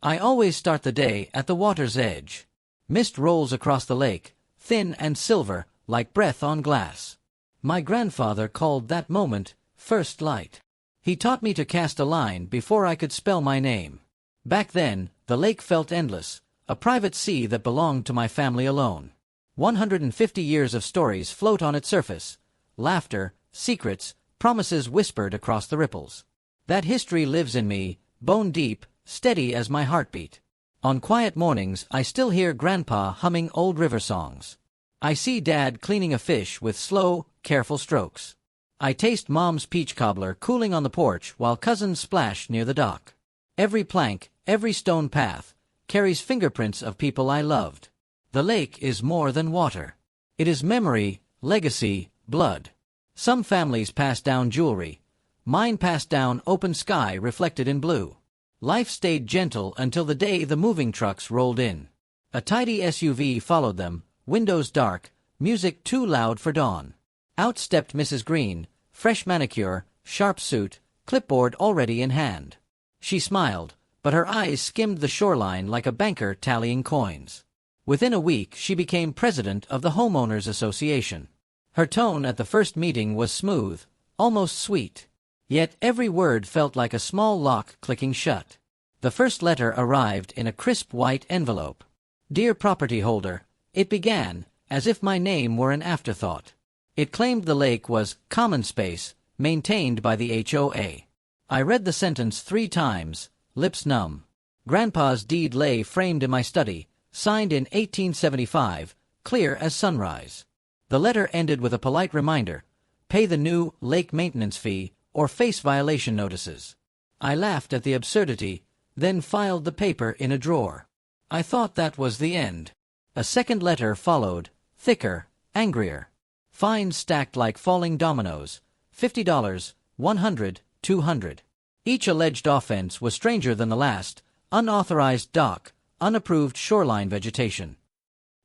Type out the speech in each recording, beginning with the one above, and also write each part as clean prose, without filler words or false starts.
I always start the day at the water's edge. Mist rolls across the lake, thin and silver, like breath on glass. My grandfather called that moment first light. He taught me to cast a line before I could spell my name. Back then, the lake felt endless, a private sea that belonged to my family alone. 150 years of stories float on its surface. Laughter, secrets, promises whispered across the ripples. That history lives in me, bone deep, steady as my heartbeat. On quiet mornings, I still hear Grandpa humming old river songs. I see Dad cleaning a fish with slow, careful strokes. I taste Mom's peach cobbler cooling on the porch while cousins splash near the dock. Every plank, every stone path, carries fingerprints of people I loved. The lake is more than water. It is memory, legacy, blood. Some families pass down jewelry. Mine passed down open sky reflected in blue. Life stayed gentle until the day the moving trucks rolled in. A tidy SUV followed them, windows dark, music too loud for dawn. Out stepped Mrs. Green, fresh manicure, sharp suit, clipboard already in hand. She smiled, but her eyes skimmed the shoreline like a banker tallying coins. Within a week, she became president of the Homeowners Association. Her tone at the first meeting was smooth, almost sweet. Yet every word felt like a small lock clicking shut. The first letter arrived in a crisp white envelope. "Dear property holder," it began, as if my name were an afterthought. It claimed the lake was common space, maintained by the HOA. I read the sentence 3 times, lips numb. Grandpa's deed lay framed in my study, signed in 1875, clear as sunrise. The letter ended with a polite reminder: pay the new lake maintenance fee or face violation notices. I laughed at the absurdity, then filed the paper in a drawer. I thought that was the end. A second letter followed, thicker, angrier. Fines stacked like falling dominoes, $50, $100, $200. Each alleged offense was stranger than the last: unauthorized dock, unapproved shoreline vegetation.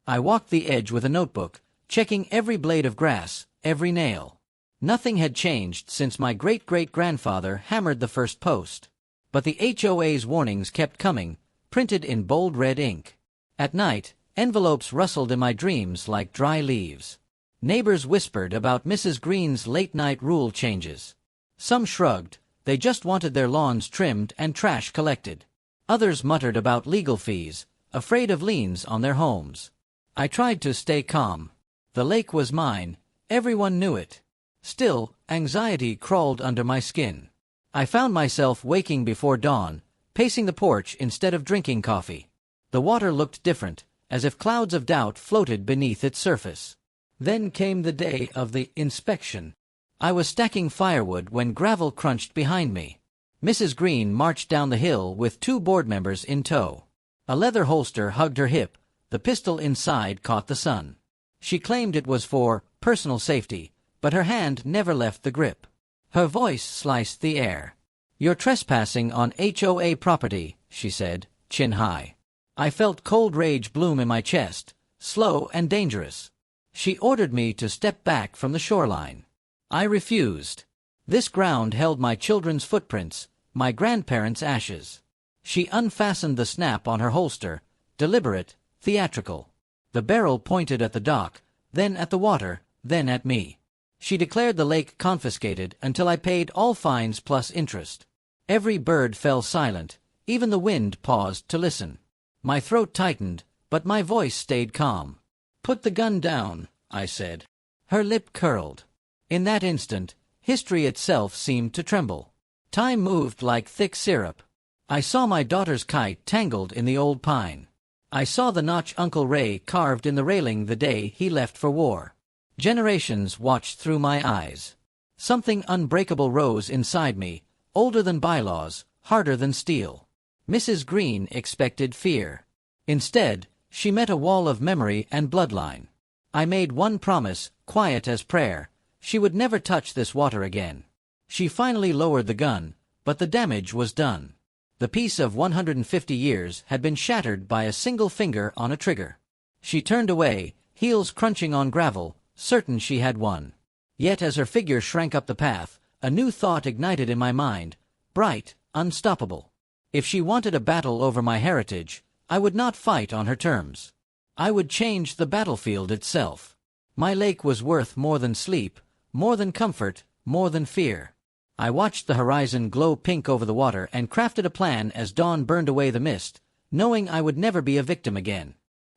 I walked the edge with a notebook, checking every blade of grass, every nail. Nothing had changed since my great-great-grandfather hammered the first post. But the HOA's warnings kept coming, printed in bold red ink. At night, envelopes rustled in my dreams like dry leaves. Neighbors whispered about Mrs. Green's late-night rule changes. Some shrugged, they just wanted their lawns trimmed and trash collected. Others muttered about legal fees, afraid of liens on their homes. I tried to stay calm. The lake was mine, everyone knew it. Still, anxiety crawled under my skin. I found myself waking before dawn, pacing the porch instead of drinking coffee. The water looked different, as if clouds of doubt floated beneath its surface. Then came the day of the inspection. I was stacking firewood when gravel crunched behind me. Mrs. Green marched down the hill with 2 board members in tow. A leather holster hugged her hip, the pistol inside caught the sun. She claimed it was for personal safety, but her hand never left the grip. Her voice sliced the air. "You're trespassing on HOA property," she said, chin high. I felt cold rage bloom in my chest, slow and dangerous. She ordered me to step back from the shoreline. I refused. This ground held my children's footprints, my grandparents' ashes. She unfastened the snap on her holster, deliberate, theatrical. The barrel pointed at the dock, then at the water, then at me. She declared the lake confiscated until I paid all fines plus interest. Every bird fell silent, even the wind paused to listen. My throat tightened, but my voice stayed calm. "Put the gun down," I said. Her lip curled. In that instant, history itself seemed to tremble. Time moved like thick syrup. I saw my daughter's kite tangled in the old pine. I saw the notch Uncle Ray carved in the railing the day he left for war. Generations watched through my eyes. Something unbreakable rose inside me, older than bylaws, harder than steel. Mrs. Green expected fear. Instead, she met a wall of memory and bloodline. I made one promise, quiet as prayer: she would never touch this water again. She finally lowered the gun, but the damage was done. The peace of 150 years had been shattered by a single finger on a trigger. She turned away, heels crunching on gravel, certain she had won. Yet as her figure shrank up the path, a new thought ignited in my mind, bright, unstoppable. If she wanted a battle over my heritage, I would not fight on her terms. I would change the battlefield itself. My lake was worth more than sleep, more than comfort, more than fear. I watched the horizon glow pink over the water and crafted a plan as dawn burned away the mist, knowing I would never be a victim again.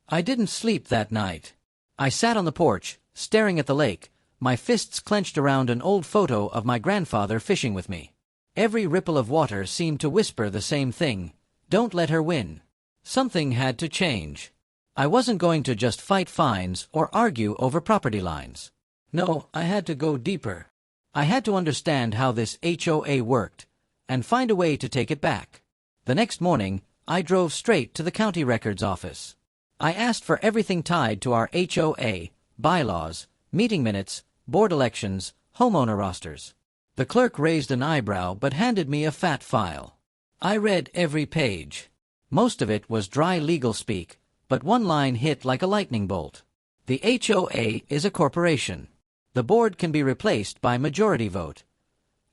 I didn't sleep that night. I sat on the porch, staring at the lake, my fists clenched around an old photo of my grandfather fishing with me. Every ripple of water seemed to whisper the same thing: don't let her win. Something had to change. I wasn't going to just fight fines or argue over property lines. No, I had to go deeper. I had to understand how this HOA worked, and find a way to take it back. The next morning, I drove straight to the county records office. I asked for everything tied to our HOA, bylaws, meeting minutes, board elections, homeowner rosters. The clerk raised an eyebrow but handed me a fat file. I read every page. Most of it was dry legal speak, but one line hit like a lightning bolt. The HOA is a corporation. The board can be replaced by majority vote.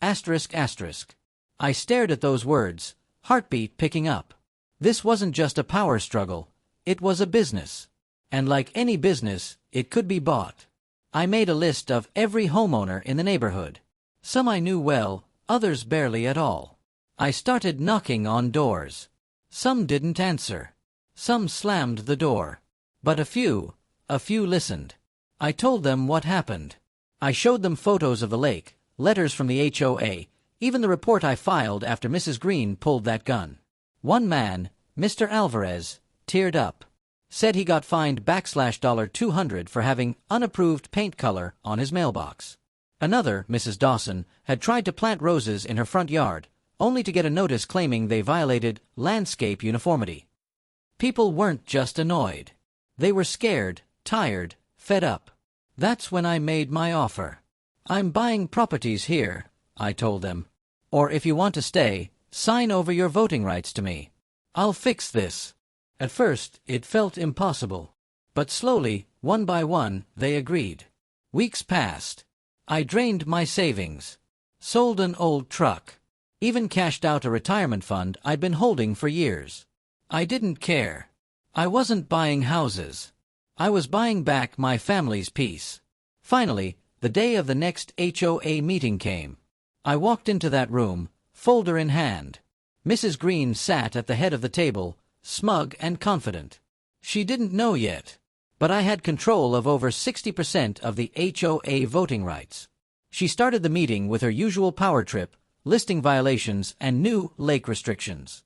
Asterisk asterisk. I stared at those words, heartbeat picking up. This wasn't just a power struggle, it was a business. And like any business, it could be bought. I made a list of every homeowner in the neighborhood. Some I knew well, others barely at all. I started knocking on doors. Some didn't answer. Some slammed the door. But a few listened. I told them what happened. I showed them photos of the lake, letters from the HOA, even the report I filed after Mrs. Green pulled that gun. One man, Mr. Alvarez, teared up. Said he got fined $200 for having unapproved paint color on his mailbox. Another, Mrs. Dawson, had tried to plant roses in her front yard, only to get a notice claiming they violated landscape uniformity. People weren't just annoyed. They were scared, tired, fed up. That's when I made my offer. I'm buying properties here, I told them. Or if you want to stay, sign over your voting rights to me. I'll fix this. At first, it felt impossible. But slowly, one by one, they agreed. Weeks passed. I drained my savings. Sold an old truck. Even cashed out a retirement fund I'd been holding for years. I didn't care. I wasn't buying houses. I was buying back my family's peace. Finally, the day of the next HOA meeting came. I walked into that room, folder in hand. Mrs. Green sat at the head of the table, smug and confident. She didn't know yet, but I had control of over 60% of the HOA voting rights. She started the meeting with her usual power trip, listing violations and new lake restrictions.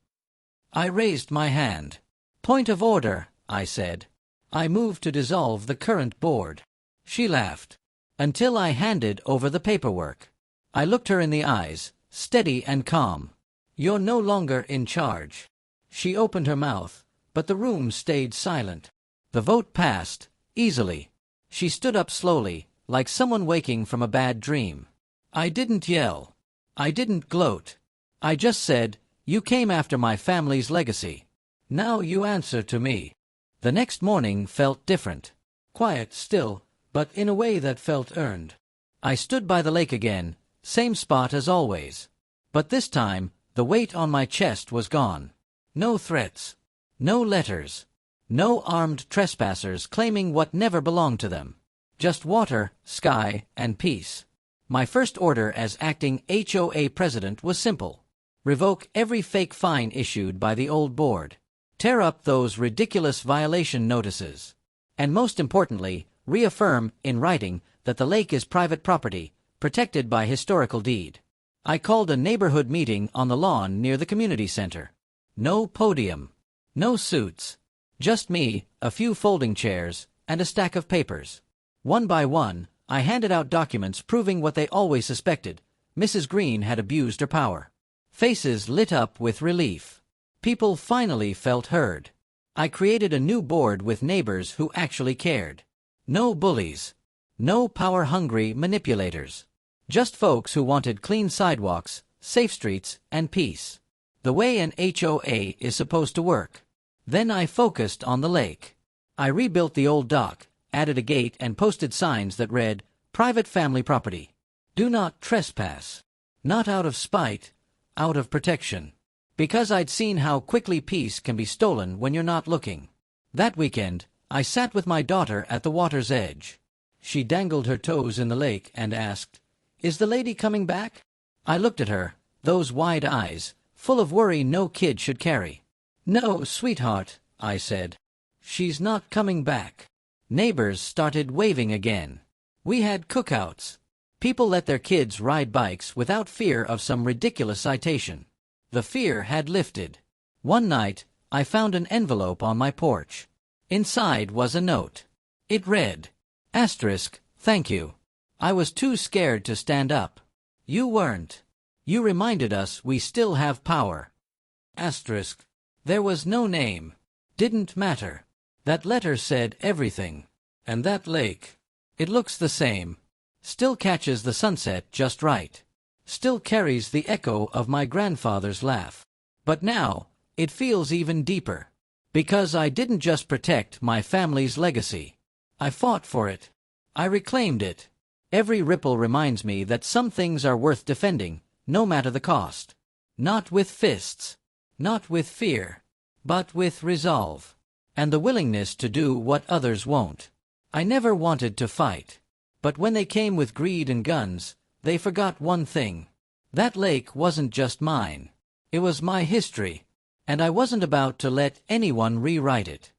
I raised my hand. Point of order, I said. I move to dissolve the current board. She laughed. Until I handed over the paperwork. I looked her in the eyes, steady and calm. You're no longer in charge. She opened her mouth, but the room stayed silent. The vote passed, easily. She stood up slowly, like someone waking from a bad dream. I didn't yell. I didn't gloat. I just said, you came after my family's legacy. Now you answer to me. The next morning felt different. Quiet still, but in a way that felt earned. I stood by the lake again, same spot as always. But this time, the weight on my chest was gone. No threats. No letters. No armed trespassers claiming what never belonged to them. Just water, sky, and peace. My first order as acting HOA president was simple. Revoke every fake fine issued by the old board. Tear up those ridiculous violation notices. And most importantly, reaffirm, in writing, that the lake is private property, protected by historical deed. I called a neighborhood meeting on the lawn near the community center. No podium. No suits. Just me, a few folding chairs, and a stack of papers. One by one, I handed out documents proving what they always suspected. Mrs. Green had abused her power. Faces lit up with relief. People finally felt heard. I created a new board with neighbors who actually cared. No bullies. No power-hungry manipulators. Just folks who wanted clean sidewalks, safe streets, and peace. The way an HOA is supposed to work. Then I focused on the lake. I rebuilt the old dock, added a gate and posted signs that read, private family property. Do not trespass. Not out of spite, out of protection. because I'd seen how quickly peace can be stolen when you're not looking. That weekend, I sat with my daughter at the water's edge. She dangled her toes in the lake and asked, "Is the lady coming back?" I looked at her, those wide eyes, full of worry no kid should carry. "No, sweetheart," I said. "She's not coming back." Neighbors started waving again. We had cookouts. People let their kids ride bikes without fear of some ridiculous citation. The fear had lifted. One night, I found an envelope on my porch. Inside was a note. It read, "Thank you. I was too scared to stand up. You weren't. You reminded us we still have power." There was no name. Didn't matter. That letter said everything. And that lake. It looks the same. Still catches the sunset just right. Still carries the echo of my grandfather's laugh. But now, it feels even deeper. Because I didn't just protect my family's legacy. I fought for it. I reclaimed it. Every ripple reminds me that some things are worth defending, no matter the cost. Not with fists. Not with fear. But with resolve. And the willingness to do what others won't. I never wanted to fight. But when they came with greed and guns, they forgot one thing. That lake wasn't just mine. It was my history. And I wasn't about to let anyone rewrite it.